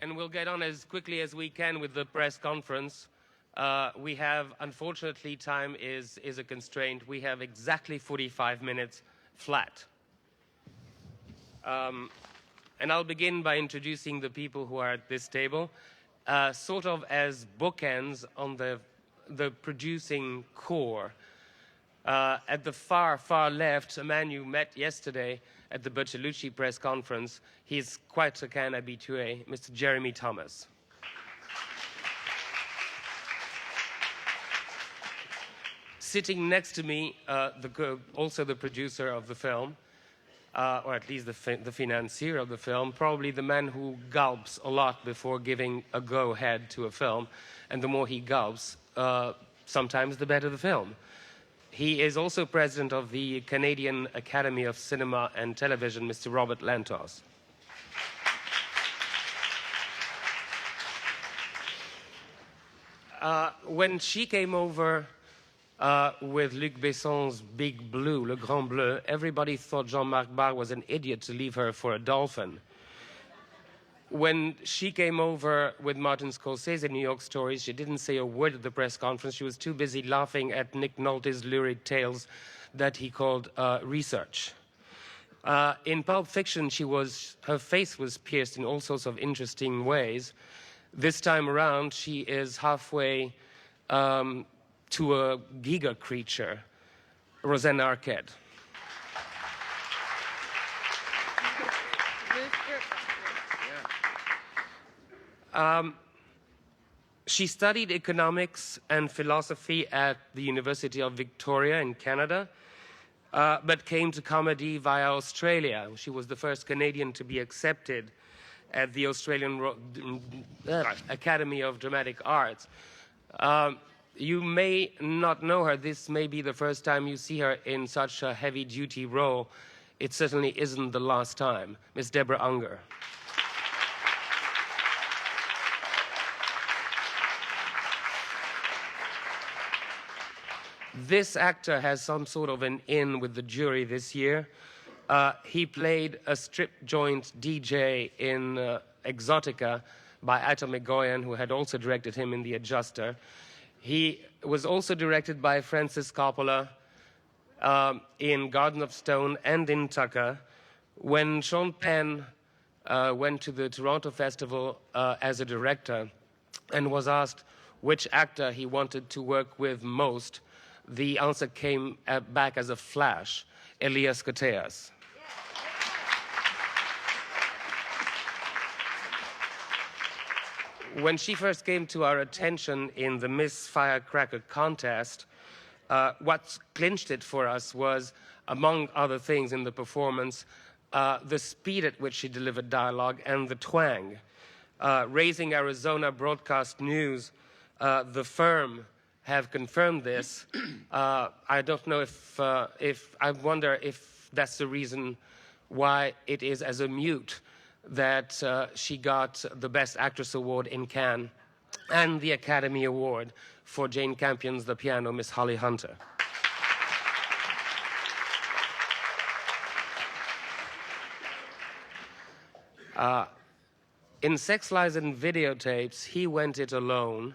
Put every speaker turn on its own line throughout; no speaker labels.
and we'll get on as quickly as we can with the press conference. We have, unfortunately, time is a constraint. We have exactly 45 minutes flat. And I'll begin by introducing the people who are at this table, sort of as bookends on the producing core. At the far, far left, a man you met yesterday at the Bertolucci press conference. He's quite a can habitué, Mr. Jeremy Thomas. Sitting next to me, also the producer of the film, or at least the financier of the film, probably the man who gulps a lot before giving a go-ahead to a film, and the more he gulps, sometimes the better the film. He is also president of the Canadian Academy of Cinema and Television, Mr. Robert Lantos. When she came over with Luc Besson's Big Blue, Le Grand Bleu, everybody thought Jean-Marc Barr was an idiot to leave her for a dolphin. When she came over with Martin Scorsese, New York Stories, she didn't say a word at the press conference. She was too busy laughing at Nick Nolte's lurid tales that he called research. In Pulp Fiction, her face was pierced in all sorts of interesting ways. This time around, she is halfway to a giga creature, Rosanna Arquette. She studied economics and philosophy at the University of Victoria in Canada, but came to comedy via Australia. She was the first Canadian to be accepted at the Australian Academy of Dramatic Arts. You may not know her. This may be the first time you see her in such a heavy-duty role. It certainly isn't the last time. Miss Deborah Unger. This actor has some sort of an in with the jury this year. He played a strip joint DJ in Exotica by Atom Egoyan, who had also directed him in The Adjuster. He was also directed by Francis Coppola in Garden of Stone and in Tucker. When Sean Penn went to the Toronto Festival as a director and was asked which actor he wanted to work with most, the answer came back as a flash: Elias Koteas. When she first came to our attention in the Miss Firecracker contest, what clinched it for us was, among other things in the performance, the speed at which she delivered dialogue and the twang. Raising Arizona Broadcast News, the firm, have confirmed this. I don't know if I wonder if that's the reason why it is as a mute that she got the Best Actress Award in Cannes and the Academy Award for Jane Campion's The Piano, Miss Holly Hunter. In Sex, Lies, and Videotapes, he went it alone,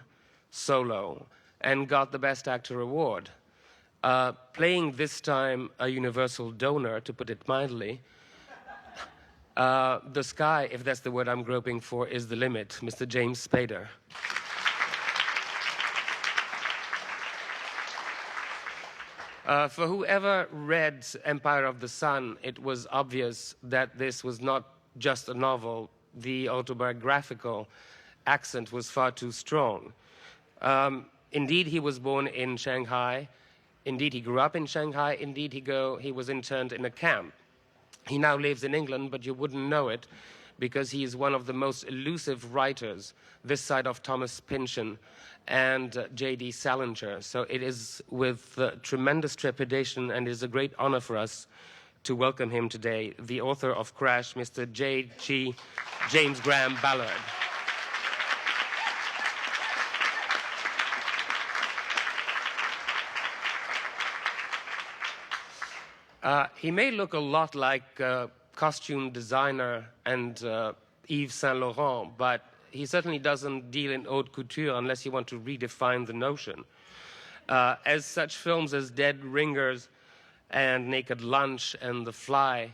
solo, and got the Best Actor award. Playing this time a universal donor, to put it mildly, the sky, if that's the word I'm groping for, is the limit, Mr. James Spader. For whoever read Empire of the Sun, it was obvious that this was not just a novel. The autobiographical accent was far too strong. Indeed, he was born in Shanghai. Indeed, he grew up in Shanghai. Indeed, he was interned in a camp. He now lives in England, but you wouldn't know it because he is one of the most elusive writers this side of Thomas Pynchon and J.D. Salinger. So it is with tremendous trepidation, and it is a great honor for us to welcome him today, the author of Crash, Mr. J.G. James Graham Ballard. He may look a lot like costume designer and Yves Saint Laurent, but he certainly doesn't deal in haute couture unless you want to redefine the notion. As such films as Dead Ringers and Naked Lunch and The Fly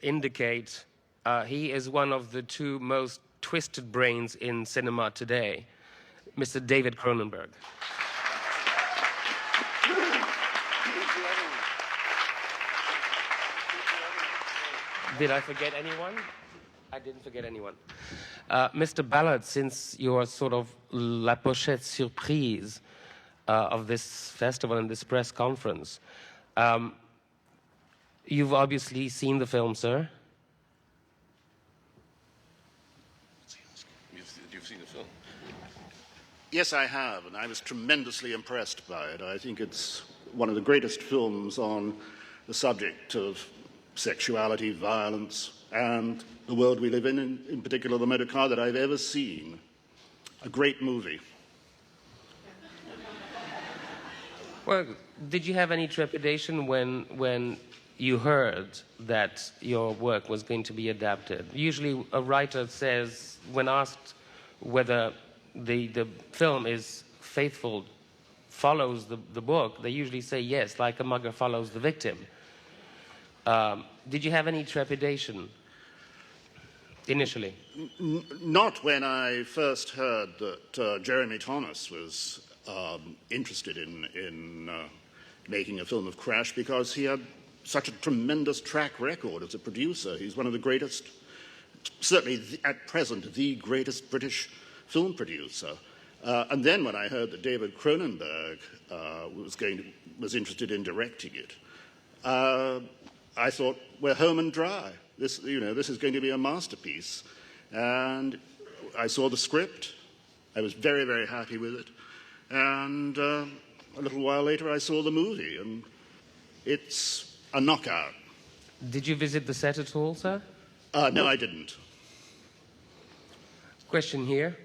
indicate, he is one of the two most twisted brains in cinema today, Mr. David Cronenberg. Did I forget anyone? I didn't forget anyone. Mr. Ballard, since you're sort of la pochette surprise of this festival and this press conference, you've obviously seen the film, sir.
You've seen the film?
Yes, I have, and I was tremendously impressed by it. I think it's one of the greatest films on the subject of sexuality, violence, and the world we live in particular the motor car, that I've ever seen. A great movie.
Well, did you have any trepidation when you heard that your work was going to be adapted? Usually a writer says, when asked whether the film is faithful, follows the book, they usually say yes, like a mugger follows the victim. Did you have any trepidation initially?
Not when I first heard that Jeremy Thomas was interested in making a film of Crash, because he had such a tremendous track record as a producer. He's one of the greatest, certainly at present, the greatest British film producer. And then when I heard that David Cronenberg was interested in directing it, I thought, we're home and dry. This is going to be a masterpiece. And I saw the script. I was very, very happy with it. And a little while later, I saw the movie, and it's a knockout.
Did you visit the set at all, sir?
No, I didn't.
Question here.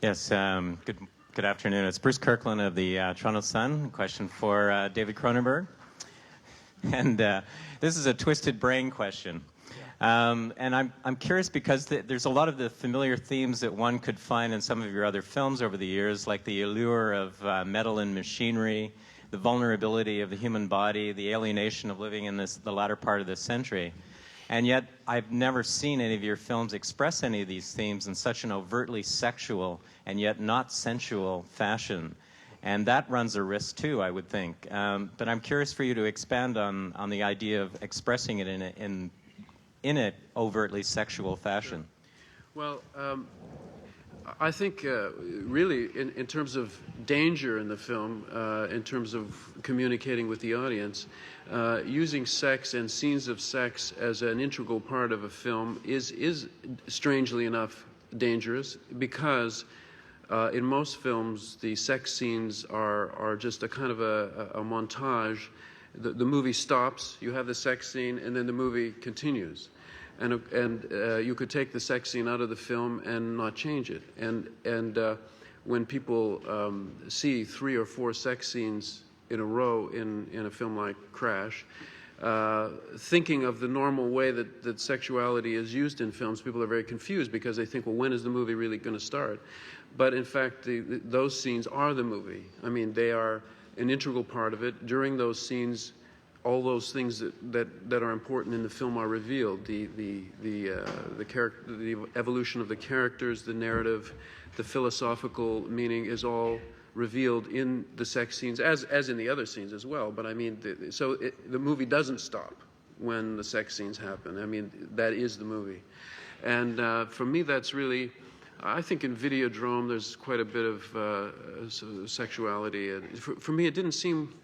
Yes, good afternoon. It's Bruce Kirkland of the Toronto Sun. Question for David Cronenberg. And this is a twisted brain question. And I'm curious because there's a lot of the familiar themes that one could find in some of your other films over the years, like the allure of metal and machinery, the vulnerability of the human body, the alienation of living in the latter part of this century. And yet, I've never seen any of your films express any of these themes in such an overtly sexual and yet not sensual fashion. And that runs a risk, too, I would think. But I'm curious for you to expand on the idea of expressing it in an overtly sexual fashion.
Well, I think really in terms of danger in the film, in terms of communicating with the audience, using sex and scenes of sex as an integral part of a film is strangely enough dangerous, because in most films the sex scenes are just a kind of a montage. The movie stops, you have the sex scene, and then the movie continues. And you could take the sex scene out of the film and not change it. And when people see 3 or 4 sex scenes in a row in a film like Crash, thinking of the normal way that sexuality is used in films, people are very confused because they think, well, when is the movie really going to start? But in fact, those scenes are the movie. I mean, they are an integral part of it. During those scenes, all those things that are important in the film are revealed. The evolution of the characters, the narrative, the philosophical meaning is all revealed in the sex scenes, as in the other scenes as well. But I mean, the movie doesn't stop when the sex scenes happen. I mean, that is the movie. And for me, that's really, I think in Videodrome there's quite a bit of sexuality. And for me, it didn't seem,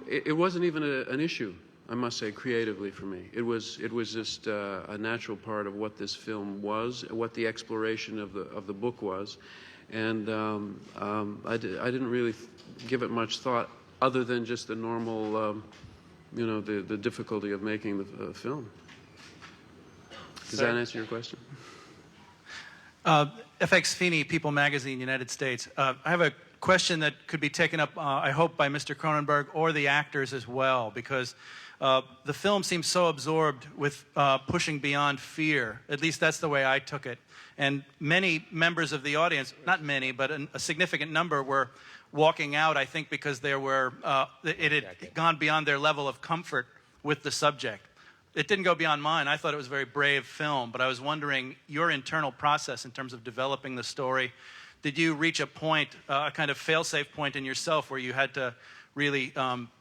it wasn't even an issue, I must say, creatively for me. It was just a natural part of what this film was, what the exploration of the book was. And I didn't really give it much thought, other than just the normal, the difficulty of making the film. Does that answer your question?
FX Feeney, People Magazine, United States. I have a question that could be taken up, I hope, by Mr. Cronenberg or the actors as well, because the film seems so absorbed with pushing beyond fear. At least that's the way I took it. And many members of the audience, not many, but a significant number, were walking out, I think, because it had gone beyond their level of comfort with the subject. It didn't go beyond mine. I thought it was a very brave film, but I was wondering your internal process in terms of developing the story. Did you reach a point, a kind of fail-safe point in yourself where you had to really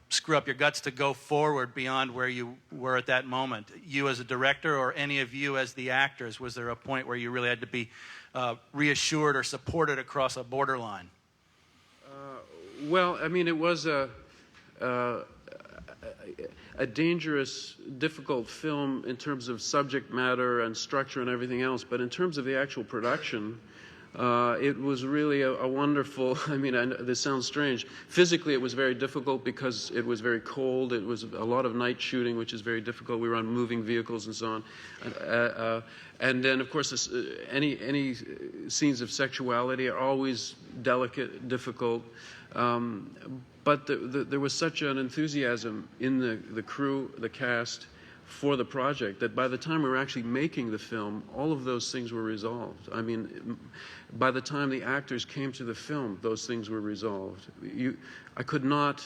screw up your guts to go forward beyond where you were at that moment? You as a director, or any of you as the actors, was there a point where you really had to be reassured or supported across a borderline?
Well, I mean, it was a dangerous, difficult film in terms of subject matter and structure and everything else, but in terms of the actual production, it was really a wonderful, I mean, this sounds strange. Physically, it was very difficult because it was very cold. It was a lot of night shooting, which is very difficult. We were on moving vehicles and so on. And then, of course, any scenes of sexuality are always delicate, difficult. But there was such an enthusiasm in the crew, the cast, for the project, that by the time we were actually making the film, all of those things were resolved. I mean, by the time the actors came to the film, those things were resolved. You cannot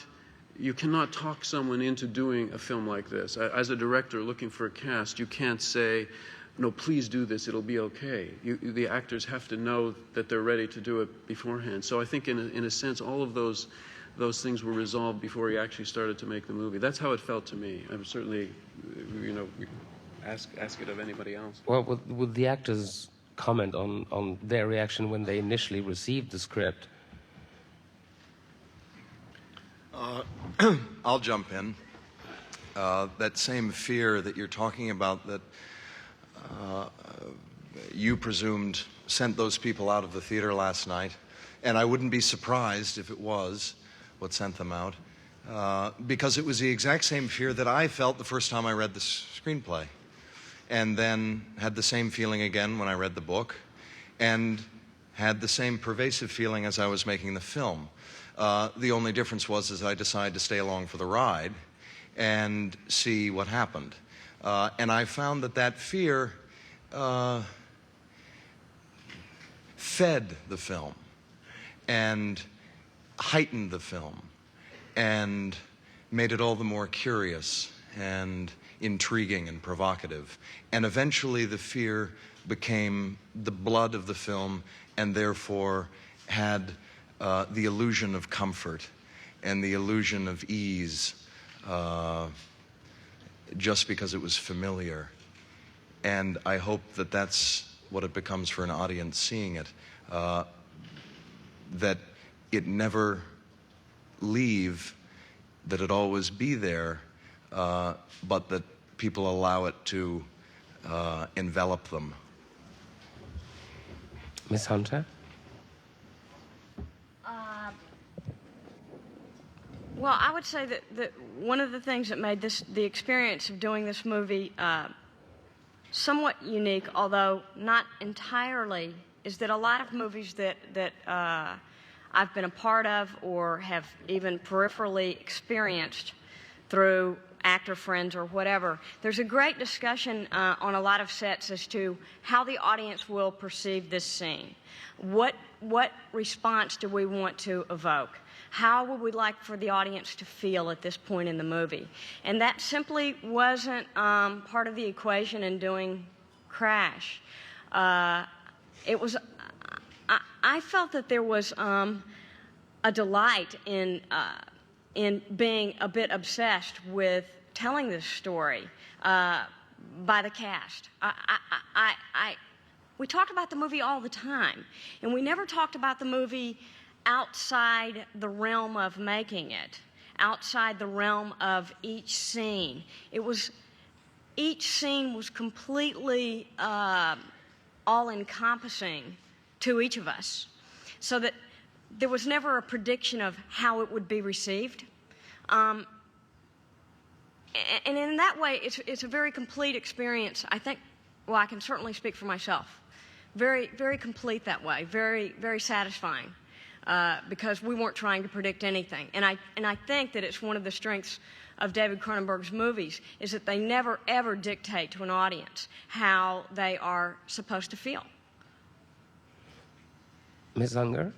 talk someone into doing a film like this. As a director looking for a cast, you can't say, no, please do this, it'll be okay. The actors have to know that they're ready to do it beforehand. So I think in a sense, all of those things were resolved before we actually started to make the movie. That's how it felt to me. I'm certainly, ask it of anybody else.
Well, would the actors comment on their reaction when they initially received the script?
I'll jump in. That same fear that you're talking about, that you presumed sent those people out of the theater last night, and I wouldn't be surprised if it was what sent them out, because it was the exact same fear that I felt the first time I read the screenplay, and then had the same feeling again when I read the book, and had the same pervasive feeling as I was making the film. The only difference was I decided to stay along for the ride and see what happened. And I found that fear fed the film and heightened the film and made it all the more curious and intriguing and provocative. And eventually the fear became the blood of the film, and therefore had the illusion of comfort and the illusion of ease, just because it was familiar. And I hope that that's what it becomes for an audience seeing it, that it never leave, that it always be there, but that people allow it to envelop them.
Miss Hunter?
Well, I would say that one of the things that made the experience of doing this movie somewhat unique, although not entirely, is that a lot of movies that I've been a part of or have even peripherally experienced through actor friends or whatever, there's a great discussion on a lot of sets as to how the audience will perceive this scene. What response do we want to evoke? How would we like for the audience to feel at this point in the movie? And that simply wasn't part of the equation in doing Crash. It was. I felt that there was a delight in being a bit obsessed with telling this story by the cast. We talked about the movie all the time, and we never talked about the movie outside the realm of making it, outside the realm of each scene. Each scene was completely all-encompassing to each of us, so that there was never a prediction of how it would be received. And in that way, it's a very complete experience. I think, well, I can certainly speak for myself. Very, very complete that way, very, very satisfying. Because we weren't trying to predict anything. And I think that it's one of the strengths of David Cronenberg's movies is that they never, ever dictate to an audience how they are supposed to feel.
Ms. Unger?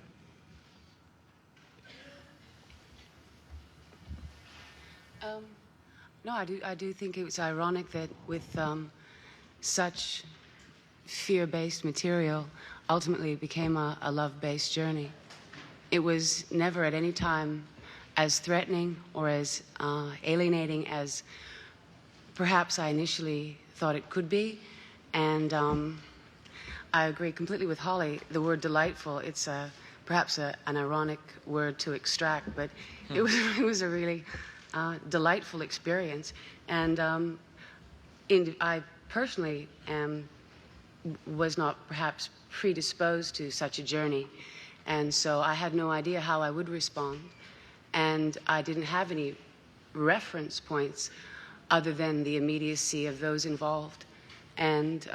No, I do think it was ironic that with such fear-based material, ultimately it became a love-based journey. It was never at any time as threatening or as alienating as perhaps I initially thought it could be. And I agree completely with Holly. The word delightful, it's perhaps an ironic word to extract, but it was a really delightful experience. And I personally was not perhaps predisposed to such a journey. And so I had no idea how I would respond. And I didn't have any reference points other than the immediacy of those involved and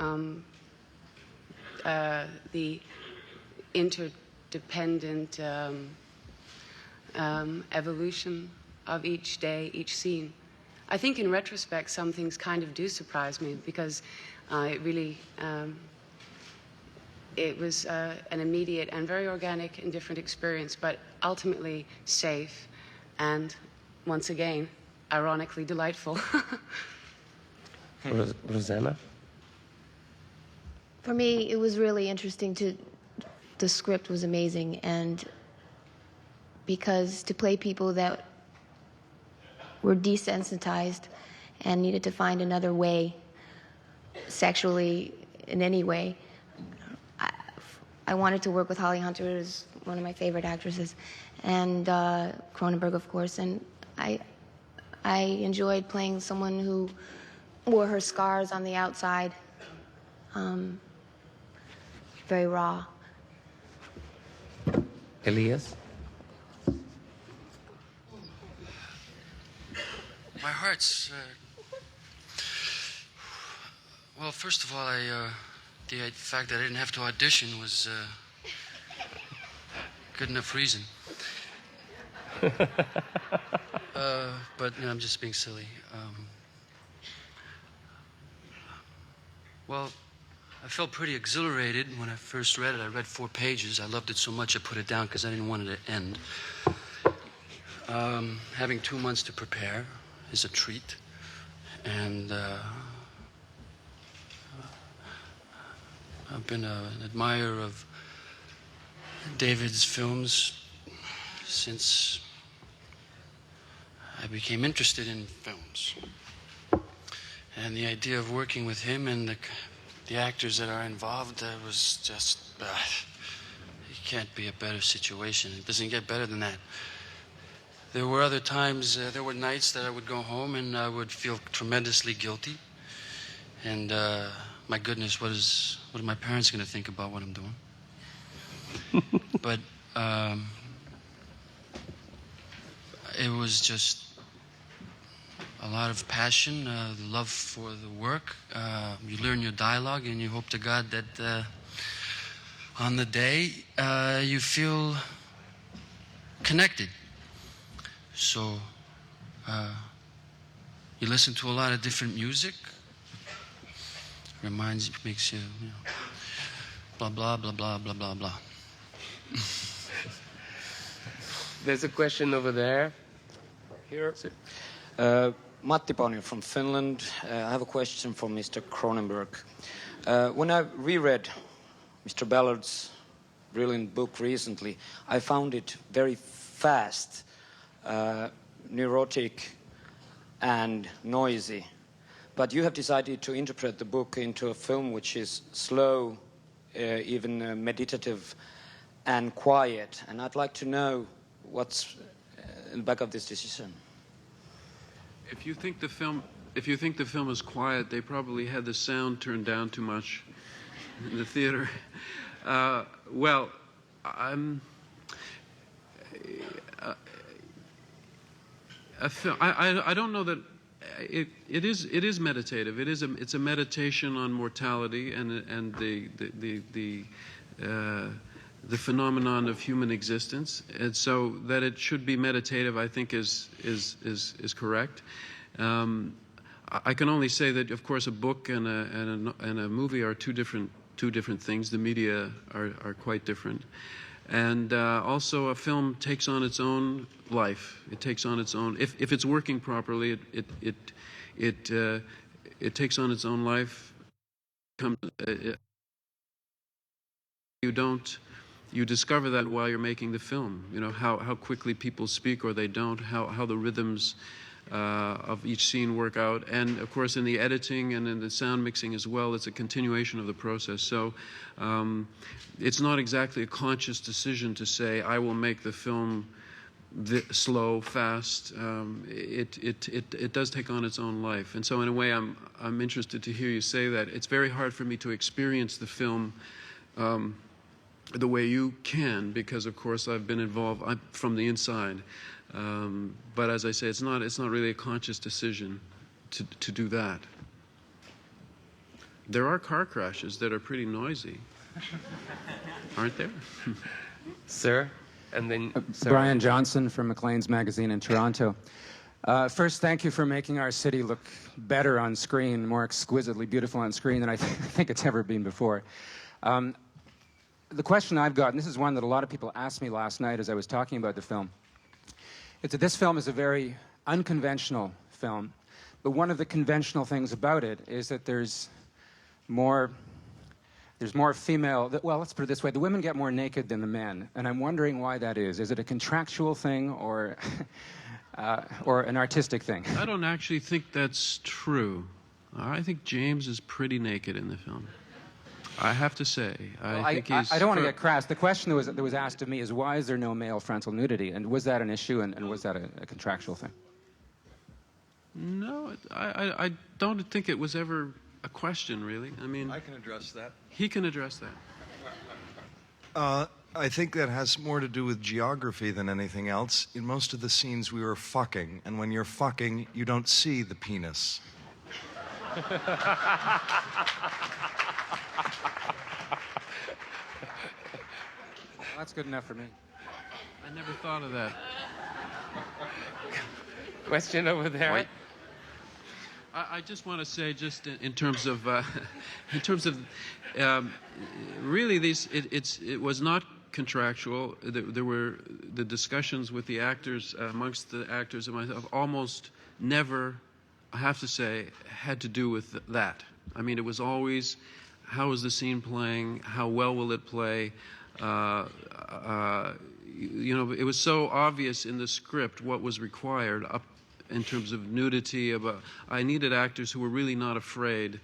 the interdependent evolution of each day, each scene. I think in retrospect, some things kind of do surprise me because it really, it was an immediate and very organic and different experience, but ultimately safe and, once again, ironically delightful.
Rosanna?
For me, it was really interesting the script was amazing, and because to play people that were desensitized and needed to find another way, sexually, in any way, I wanted to work with Holly Hunter, who's one of my favorite actresses, and Cronenberg, of course, and I enjoyed playing someone who wore her scars on the outside, very raw.
Elias?
My heart's, well, first of all, the fact that I didn't have to audition was good enough reason. But you know, I'm just being silly. Well, I felt pretty exhilarated when I first read it. I read 4 pages. I loved it so much I put it down because I didn't want it to end. Having 2 months to prepare is a treat. And I've been an admirer of David's films since I became interested in films. And the idea of working with him and the actors that are involved was just, it can't be a better situation. It doesn't get better than that. There were other times, there were nights that I would go home and I would feel tremendously guilty. And my goodness, what are my parents going to think about what I'm doing? But it was just a lot of passion, love for the work. You learn your dialogue and you hope to God that on the day you feel connected. So you listen to a lot of different music. Makes you, you know, blah, blah, blah, blah, blah, blah, blah.
There's a question over there.
Here. Matti Paunio from Finland. I have a question for Mr. Cronenberg. When I reread Mr. Ballard's brilliant book recently, I found it very fast, neurotic, and noisy. But you have decided to interpret the book into a film which is slow, even meditative, and quiet. And I'd like to know what's in the back of this decision.
If you think the film is quiet, they probably had the sound turned down too much in the theater. Well, I don't know that it is meditative. It's a meditation on mortality and the phenomenon of human existence, and so that it should be meditative, I think, is correct. I can only say that, of course, a book and a movie are two different things. The media are quite different, and also a film takes on its own life. It takes on its own. If it's working properly, it takes on its own life. You discover that while you're making the film. You know how quickly people speak or they don't. How the rhythms of each scene work out, and of course in the editing and in the sound mixing as well, it's a continuation of the process. So it's not exactly a conscious decision to say I will make the film slow, fast. It does take on its own life, and so in a way I'm interested to hear you say that. It's very hard for me to experience the film the way you can, because of course I've been involved from the inside. But as I say, it's not really a conscious decision to do that. There are car crashes that are pretty noisy, aren't there?
Sir, and then sir.
Brian Johnson from Maclean's Magazine in Toronto. First, thank you for making our city look better on screen, more exquisitely beautiful on screen than I think it's ever been before. The question I've got, and this is one that a lot of people asked me last night as I was talking about the film, is that this film is a very unconventional film, but one of the conventional things about it is that there's more female, well, let's put it this way, the women get more naked than the men, and I'm wondering why that is. Is it a contractual thing or an artistic thing?
I don't actually think that's true. I think James is pretty naked in the film. I have to say, I think he's...
I don't want to get crass. The question that was asked of me is, why is there no male frontal nudity? And was that an issue, and was that a contractual thing?
No, I don't think it was ever a question, really. I mean...
I can address that.
He can address that.
I think that has more to do with geography than anything else. In most of the scenes, we were fucking, and when you're fucking, you don't see the penis.
That's good enough for me.
I never thought of that.
Question over there.
Wait. I just want to say, just in terms of, really, it was not contractual. There were the discussions with the actors, amongst the actors and myself, almost never, I have to say, had to do with that. I mean, it was always, how is the scene playing? How well will it play? You know, it was so obvious in the script what was required up in terms of nudity. I needed actors who were really not afraid,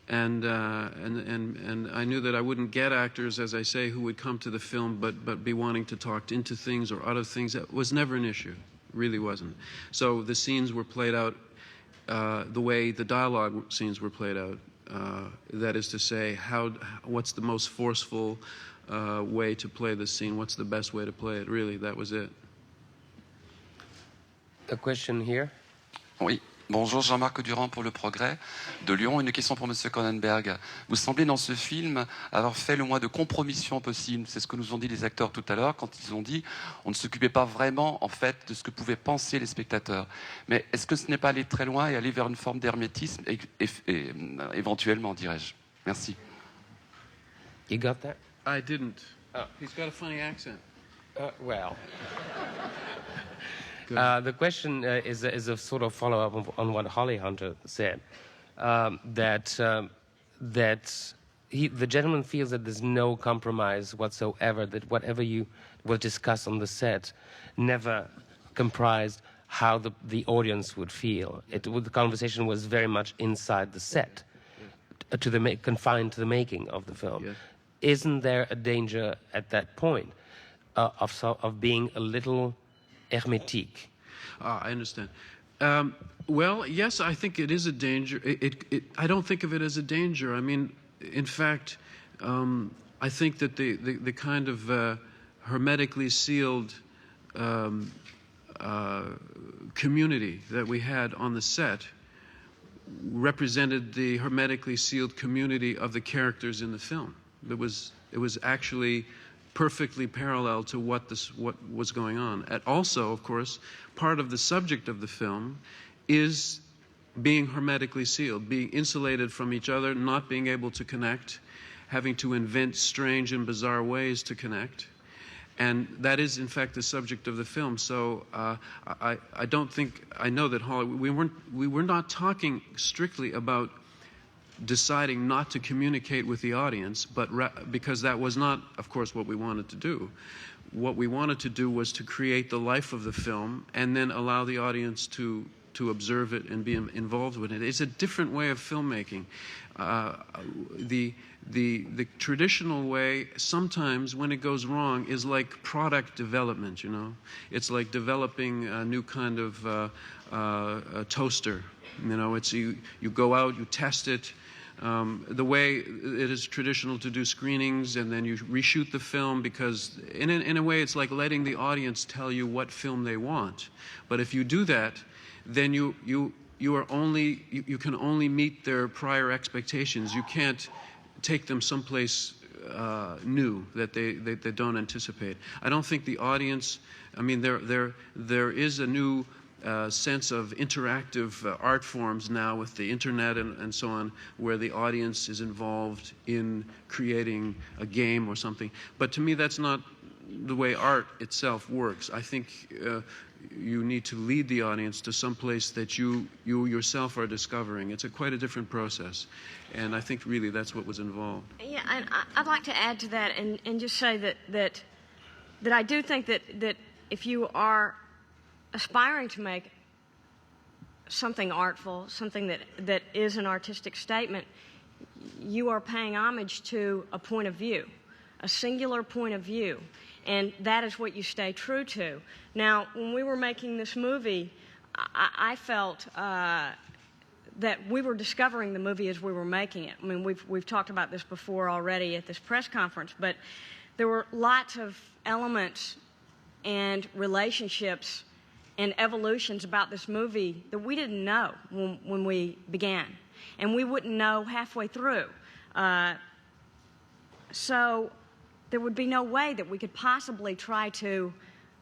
and I knew that I wouldn't get actors, as I say, who would come to the film but be wanting to talk into things or out of things. That was never an issue, really wasn't. So the scenes were played out the way the dialogue scenes were played out. That is to say, what's the most forceful way to play the scene? What's the best way to play it? Really, that was it.
A question here.
Oui. Bonjour, Jean-Marc Durand pour Le Progrès de Lyon. Une question pour M. Cronenberg. Vous semblez dans ce film avoir fait le moins de compromission possible. C'est ce que nous ont dit les acteurs tout à l'heure quand ils ont dit on ne s'occupait pas vraiment en fait de ce que pouvaient penser les spectateurs. Mais est-ce que ce n'est pas aller très loin et aller vers une forme d'hermétisme éventuellement, dirais-je? Merci.
You got that?
I didn't. Oh. He's got a funny accent.
Well. The question is a sort of follow-up on what Holly Hunter said, that the gentleman feels that there's no compromise whatsoever, that whatever you will discuss on the set never comprised how the audience would feel. The conversation was very much inside the set, confined to the making of the film.
Yes.
Isn't there a danger at that point of being a little hermétique?
I understand. Well, yes, I think it is a danger. I don't think of it as a danger. I mean, in fact, I think that the kind of hermetically sealed community that we had on the set represented the hermetically sealed community of the characters in the film. It was actually perfectly parallel to what was going on. And also, of course, part of the subject of the film is being hermetically sealed, being insulated from each other, not being able to connect, having to invent strange and bizarre ways to connect. And that is, in fact, the subject of the film. So I don't think, I know that Hollywood, we were not talking strictly about deciding not to communicate with the audience, but because that was not, of course, what we wanted to do. What we wanted to do was to create the life of the film and then allow the audience to observe it and be involved with it. It's a different way of filmmaking. The traditional way, sometimes when it goes wrong, is like product development, you know. It's like developing a new kind of a toaster. You know, it's you go out, you test it. The way it is traditional to do screenings, and then you reshoot the film, because in a way it's like letting the audience tell you what film they want. But if you do that, then you can only meet their prior expectations. You can't take them someplace new that they don't anticipate. I don't think the audience, I mean, there is a new sense of interactive art forms now with the internet and so on, where the audience is involved in creating a game or something. But to me, that's not the way art itself works. I think you need to lead the audience to some place that you yourself are discovering. It's quite a different process, and I think really that's what was involved.
Yeah, and I'd like to add to that and just say that I do think that if you are aspiring to make something artful, something that is an artistic statement, you are paying homage to a point of view, a singular point of view, and that is what you stay true to. Now, when we were making this movie, I felt that we were discovering the movie as we were making it. I mean, we've talked about this before already at this press conference, but there were lots of elements and relationships and evolutions about this movie that we didn't know when we began, and we wouldn't know halfway through. So there would be no way that we could possibly try to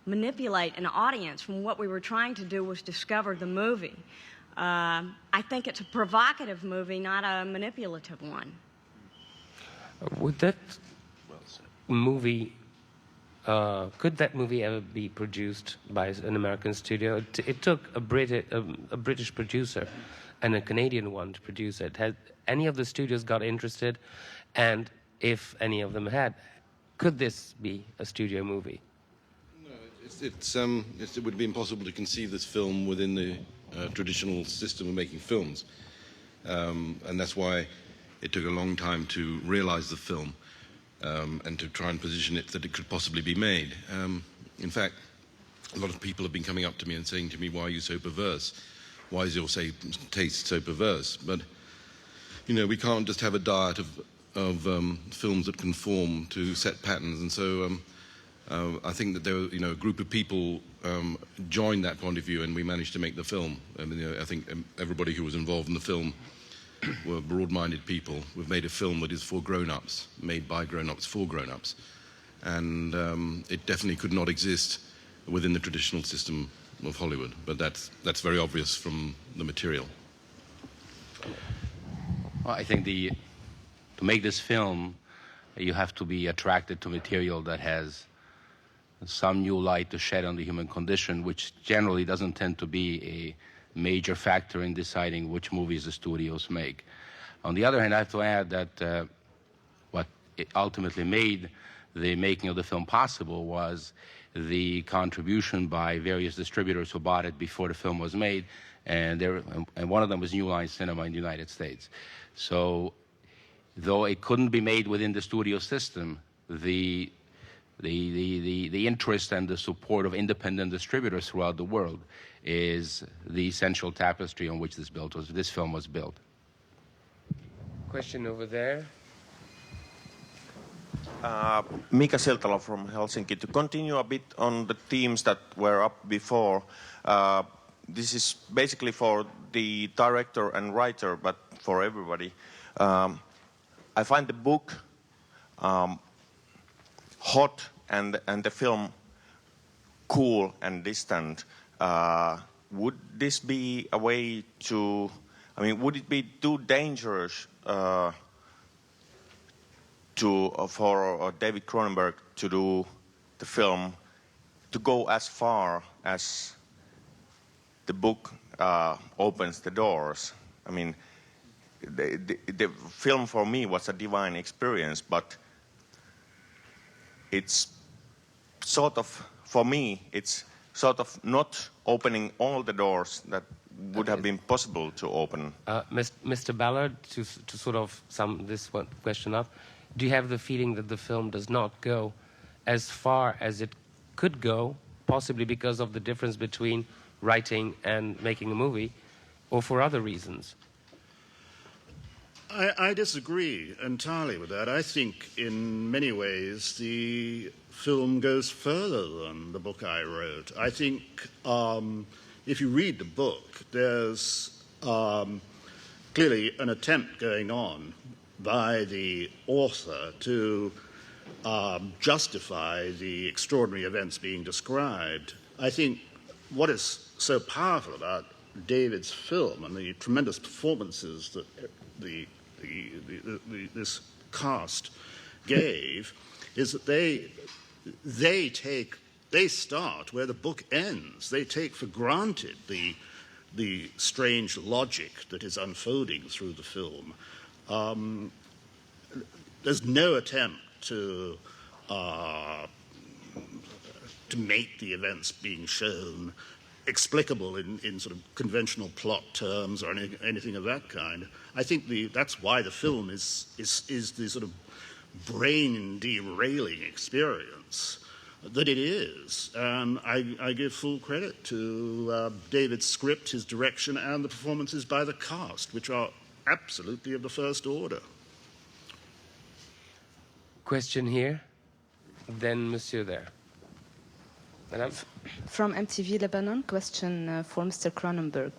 manipulate an audience when what we were trying to do was discover the movie. I think it's a provocative movie, not a manipulative one.
Would that movie, could that movie ever be produced by an American studio? It took a British producer and a Canadian one to produce it. Has any of the studios got interested? And if any of them had, could this be a studio movie?
No, it would be impossible to conceive this film within the traditional system of making films. And that's why it took a long time to realize the film and to try and position it that it could possibly be made. In fact, a lot of people have been coming up to me and saying to me, why are you so perverse? Why is your taste so perverse? But, you know, we can't just have a diet of films that conform to set patterns. And so I think that there were, you know, a group of people joined that point of view, and we managed to make the film. I mean, you know, I think everybody who was involved in the film were broad-minded people. We've made a film that is for grown-ups, made by grown-ups for grown-ups. And it definitely could not exist within the traditional system of Hollywood. But that's very obvious from the material.
Well, I think to make this film, you have to be attracted to material that has some new light to shed on the human condition, which generally doesn't tend to be a major factor in deciding which movies the studios make. On the other hand, I have to add that what it ultimately made the making of the film possible was the contribution by various distributors who bought it before the film was made, and one of them was New Line Cinema in the United States. So, though it couldn't be made within the studio system, the interest and the support of independent distributors throughout the world is the essential tapestry on which this film was built.
Question over there.
Mika Siltala from Helsinki. To continue a bit on the themes that were up before, this is basically for the director and writer, but for everybody. I find the book hot and the film cool and distant, would this be a way to, I mean, would it be too dangerous for David Cronenberg to do the film, to go as far as the book opens the doors? I mean, the film for me was a divine experience, but it's sort of, for me, it's sort of not opening all the doors that would have been possible to open.
Mr. Ballard, to sort of sum this one question up, do you have the feeling that the film does not go as far as it could go, possibly because of the difference between writing and making a movie, or for other reasons?
I disagree entirely with that. I think in many ways the film goes further than the book I wrote. I think if you read the book, there's clearly an attempt going on by the author to justify the extraordinary events being described. I think what is so powerful about David's film and the tremendous performances that this cast gave is that they start where the book ends. They take for granted the strange logic that is unfolding through the film. There's no attempt to make the events being shown explicable in sort of conventional plot terms or anything of that kind. I think that's why the film is the sort of brain derailing experience that it is. And I give full credit to David's script, his direction, and the performances by the cast, which are absolutely of the first order.
Question here, then Monsieur there. Madame?
From MTV Lebanon, question for Mr. Cronenberg.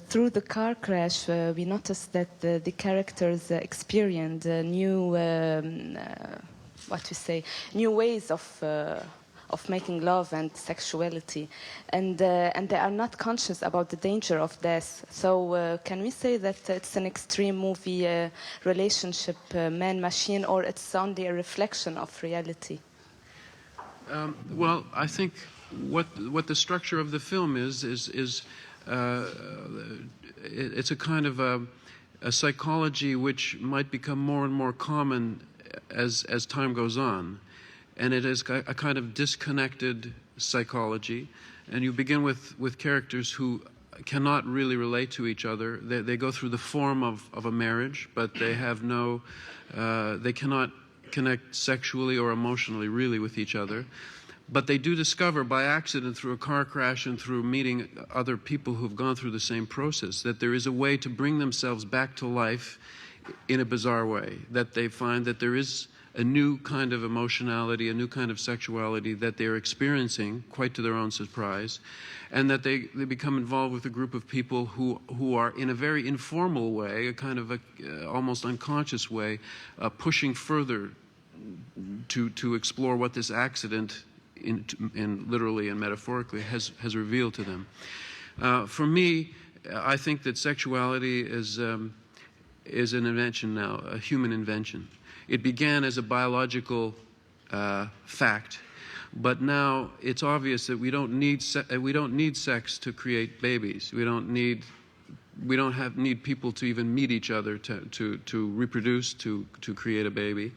Through the car crash, we noticed that the characters experienced new ways of making love and sexuality, and they are not conscious about the danger of death. So can we say that it's an extreme movie relationship, man-machine, or it's only a reflection of reality?
Well, I think what the structure of the film is it's a kind of a psychology which might become more and more common as time goes on, and it is a kind of disconnected psychology, and you begin with characters who cannot really relate to each other. They go through the form of a marriage, but they have they cannot connect sexually or emotionally really with each other. But they do discover by accident through a car crash and through meeting other people who've gone through the same process that there is a way to bring themselves back to life in a bizarre way, that they find that there is a new kind of emotionality, a new kind of sexuality that they're experiencing, quite to their own surprise, and that they become involved with a group of people who are in a very informal way, a kind of almost unconscious way, pushing further to explore what this accident, in literally and metaphorically, has revealed to them. For me, I think that sexuality is an invention now, a human invention. It began as a biological fact, but now it's obvious that we don't need sex to create babies. We don't need people to even meet each other to reproduce, to create a baby.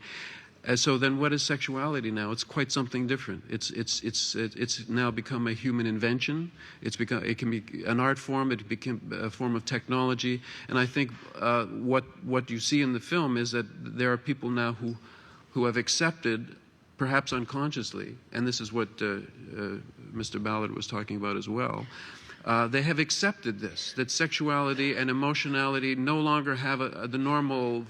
And so then what is sexuality now? It's quite something different. It's now become a human invention. It can be an art form. It became a form of technology. And I think what you see in the film is that there are people now who have accepted, perhaps unconsciously, and this is what Mr. Ballard was talking about as well, they have accepted this, that sexuality and emotionality no longer have the normal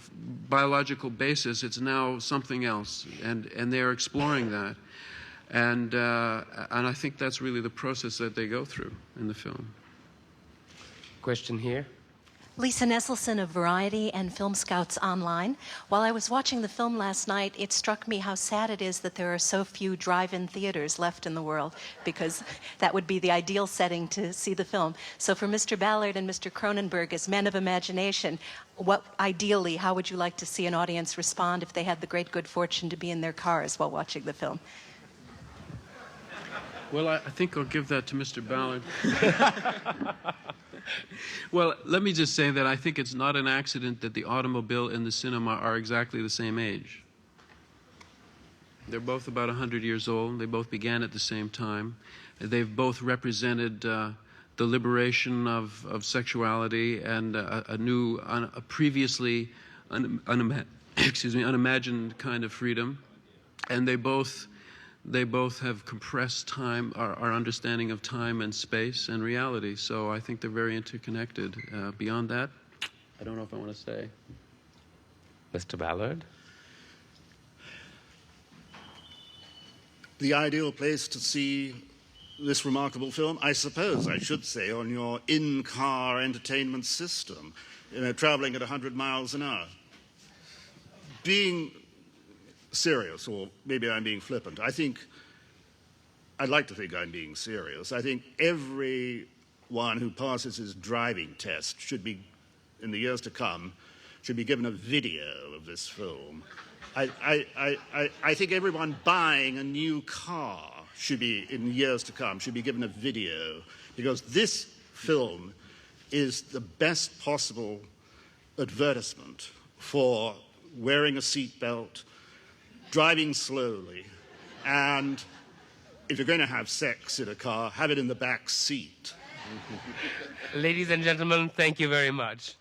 biological basis. It's now something else, and they are exploring that. And I think that's really the process that they go through in the film.
Question here.
Lisa Nesselson of Variety and Film Scouts Online. While I was watching the film last night, it struck me how sad it is that there are so few drive-in theaters left in the world, because that would be the ideal setting to see the film. So for Mr. Ballard and Mr. Cronenberg, as men of imagination, ideally, how would you like to see an audience respond if they had the great good fortune to be in their cars while watching the film?
Well, I think I'll give that to Mr. Ballard. Well, let me just say that I think it's not an accident that the automobile and the cinema are exactly the same age. They're both about 100 years old. They both began at the same time. They've both represented the liberation of sexuality and a previously unimagined kind of freedom. And they both have compressed time, our understanding of time and space and reality. So I think they're very interconnected. Beyond that, I don't know if I want to say.
Mr. Ballard?
The ideal place to see this remarkable film, I suppose I should say, on your in-car entertainment system, traveling at 100 miles an hour. Being serious, or maybe I'm being flippant. I'd like to think I'm being serious. I think everyone who passes his driving test should be, in the years to come, should be given a video of this film. I think everyone buying a new car should be, in the years to come, should be given a video, because this film is the best possible advertisement for wearing a seatbelt, driving slowly, and if you're going to have sex in a car, have it in the back seat.
Ladies and gentlemen, thank you very much.